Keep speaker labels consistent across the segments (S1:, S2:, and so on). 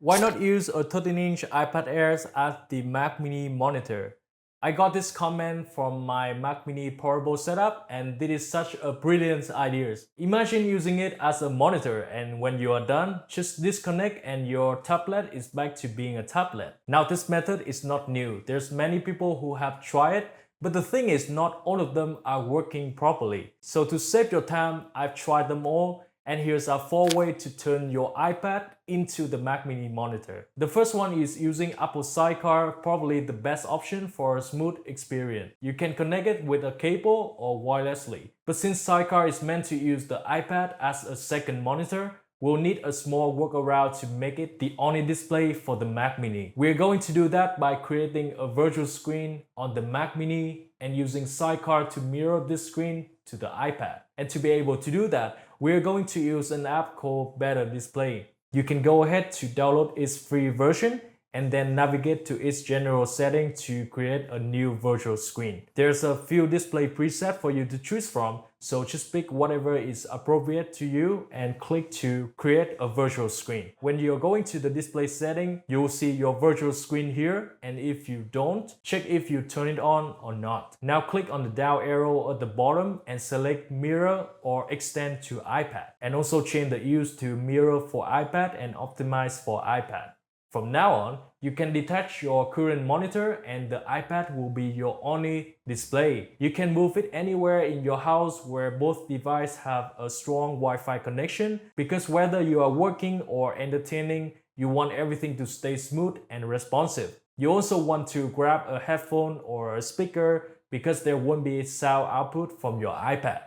S1: Why not use a 13-inch iPad Air as the Mac Mini monitor? I got this comment from my Mac Mini portable setup and this is such a brilliant idea. Imagine using it as a monitor and when you are done, just disconnect and your tablet is back to being a tablet. Now this method is not new. There's many people who have tried it, but the thing is not all of them are working properly. So to save your time, I've tried them all. And here's our 4 ways to turn your iPad into the Mac Mini monitor. The first one is using Apple Sidecar, probably the best option for a smooth experience. You can connect it with a cable or wirelessly. But since Sidecar is meant to use the iPad as a second monitor, we'll need a small workaround to make it the only display for the Mac Mini. We're going to do that by creating a virtual screen on the Mac Mini and using Sidecar to mirror this screen to the iPad. And to be able to do that, we're going to use an app called Better Display. You can go ahead to download its free version and then navigate to its general setting to create a new virtual screen. There's a few display presets for you to choose from, so just pick whatever is appropriate to you and click to create a virtual screen. When you're going to the display setting, you'll see your virtual screen here, and if you don't, check if you turn it on or not. Now click on the down arrow at the bottom and select mirror or extend to iPad, and also change the use to mirror for iPad and optimize for iPad. From now on, you can detach your current monitor and the iPad will be your only display. You can move it anywhere in your house where both devices have a strong Wi-Fi connection, because whether you are working or entertaining, you want everything to stay smooth and responsive. You also want to grab a headphone or a speaker because there won't be sound output from your iPad.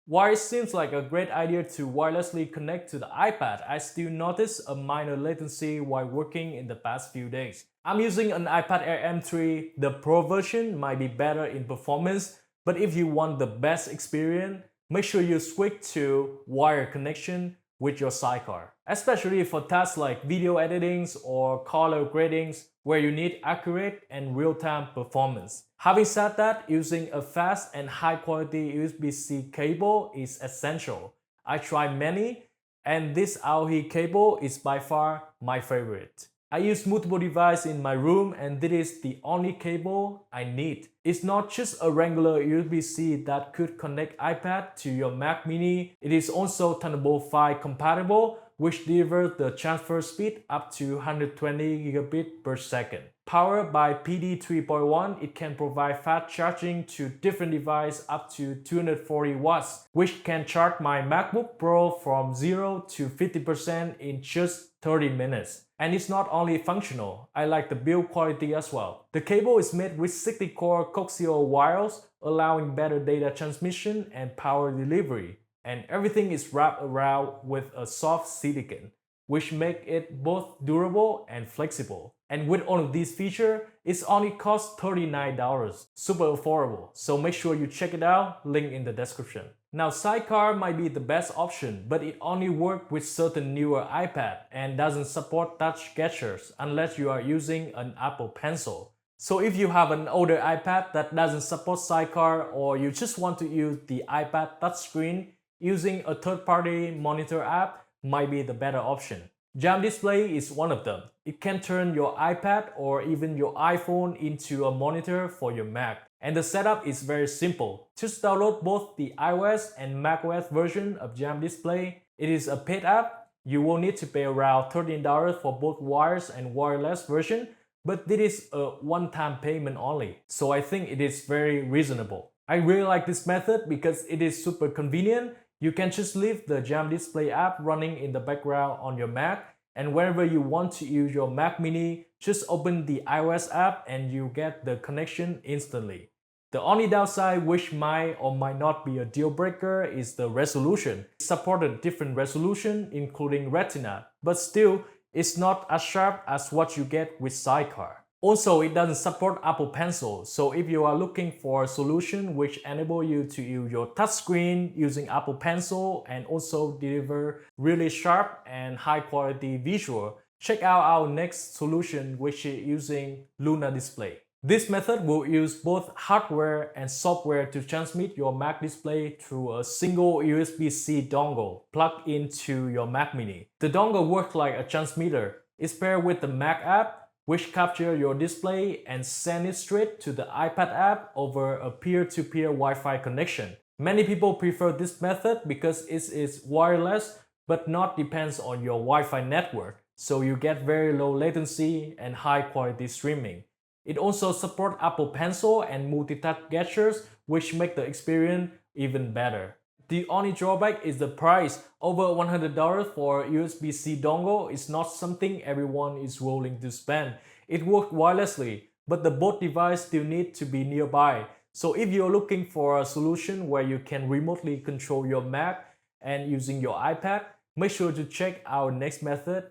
S1: While it seems like a great idea to wirelessly connect to the iPad, I still notice a minor latency while working in the past few days. I'm using an iPad Air M3. The Pro version might be better in performance, but if you want the best experience, make sure you switch to wired connection with your Sidecar, especially for tasks like video editing or color gradings where you need accurate and real-time performance. Having said that, using a fast and high-quality USB-C cable is essential. I tried many, and this 𝐂𝐼 cable is by far my favorite. I use multiple devices in my room and this is the only cable I need. It's not just a regular USB-C that could connect iPad to your Mac Mini. It is also Thunderbolt 5 compatible, which delivers the transfer speed up to 120 gigabit per second. Powered by PD 3.1, it can provide fast charging to different devices up to 240 watts, which can charge my MacBook Pro from 0 to 50% in just 30 minutes. And it's not only functional, I like the build quality as well. The cable is made with 60-core coaxial wires, allowing better data transmission and power delivery. And everything is wrapped around with a soft silicone, which makes it both durable and flexible. And with all of these features, it only costs $39. Super affordable, so make sure you check it out, link in the description. Now Sidecar might be the best option, but it only works with certain newer iPad and doesn't support touch gestures unless you are using an Apple Pencil. So if you have an older iPad that doesn't support Sidecar or you just want to use the iPad touchscreen, using a third-party monitor app might be the better option. Yam Display is one of them. It can turn your iPad or even your iPhone into a monitor for your Mac. And the setup is very simple. Just download both the iOS and macOS version of Yam Display. It is a paid app. You will need to pay around $13 for both wires and wireless version, but this is a one-time payment only. So I think it is very reasonable. I really like this method because it is super convenient. You can just leave the Yam Display app running in the background on your Mac, and whenever you want to use your Mac Mini, just open the iOS app and you get the connection instantly. The only downside, which might or might not be a deal breaker, is the resolution. It supported different resolution including Retina, but still it's not as sharp as what you get with Sidecar. Also, it doesn't support Apple Pencil, so if you are looking for a solution which enable you to use your touchscreen using Apple Pencil and also deliver really sharp and high quality visual, check out our next solution, which is using Luna Display. This method will use both hardware and software to transmit your Mac display through a single USB-C dongle plugged into your Mac Mini. The dongle works like a transmitter, It's paired with the Mac app, which capture your display and send it straight to the iPad app over a peer-to-peer Wi-Fi connection. Many people prefer this method because it is wireless but not depends on your Wi-Fi network, so you get very low latency and high quality streaming. It also supports Apple Pencil and multi-touch gestures, which make the experience even better. The only drawback is the price. Over $100 for USB-C dongle is not something everyone is willing to spend. It works wirelessly, but the both devices still need to be nearby. So if you're looking for a solution where you can remotely control your Mac and using your iPad, make sure to check our next method,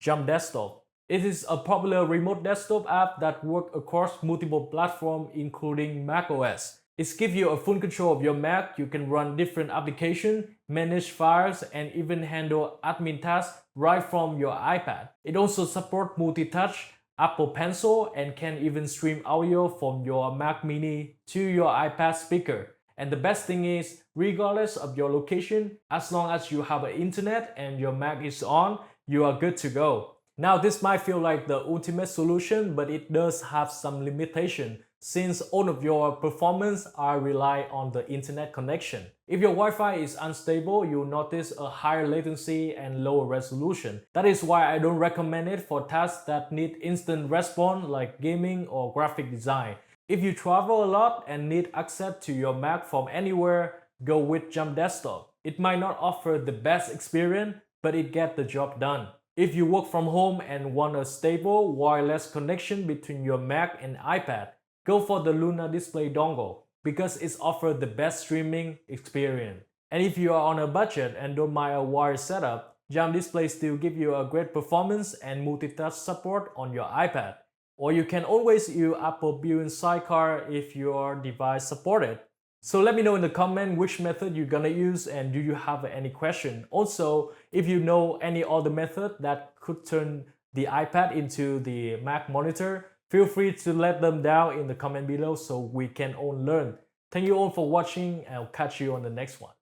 S1: Yam Desktop. It is a popular remote desktop app that works across multiple platforms including macOS. It gives you a full control of your Mac. You can run different applications, manage files, and even handle admin tasks right from your iPad. It also supports multi-touch, Apple Pencil, and can even stream audio from your Mac Mini to your iPad speaker. And the best thing is, regardless of your location, as long as you have an internet and your Mac is on, you are good to go. Now this might feel like the ultimate solution, but it does have some limitation since all of your performance are rely on the internet connection. If your Wi-Fi is unstable, you'll notice a higher latency and lower resolution. That is why I don't recommend it for tasks that need instant response like gaming or graphic design. If you travel a lot and need access to your Mac from anywhere, go with Yam Desktop. It might not offer the best experience, but it gets the job done. If you work from home and want a stable wireless connection between your Mac and iPad, go for the Luna Display dongle because it offers the best streaming experience. And if you are on a budget and don't mind a wired setup, Yam Display still gives you a great performance and multi-touch support on your iPad. Or you can always use Apple built-in Sidecar if your device supported. So let me know in the comment which method you're gonna use and do you have any question. Also, if you know any other method that could turn the iPad into the Mac monitor, feel free to let them down in the comment below so we can all learn. Thank you all for watching and I'll catch you on the next one.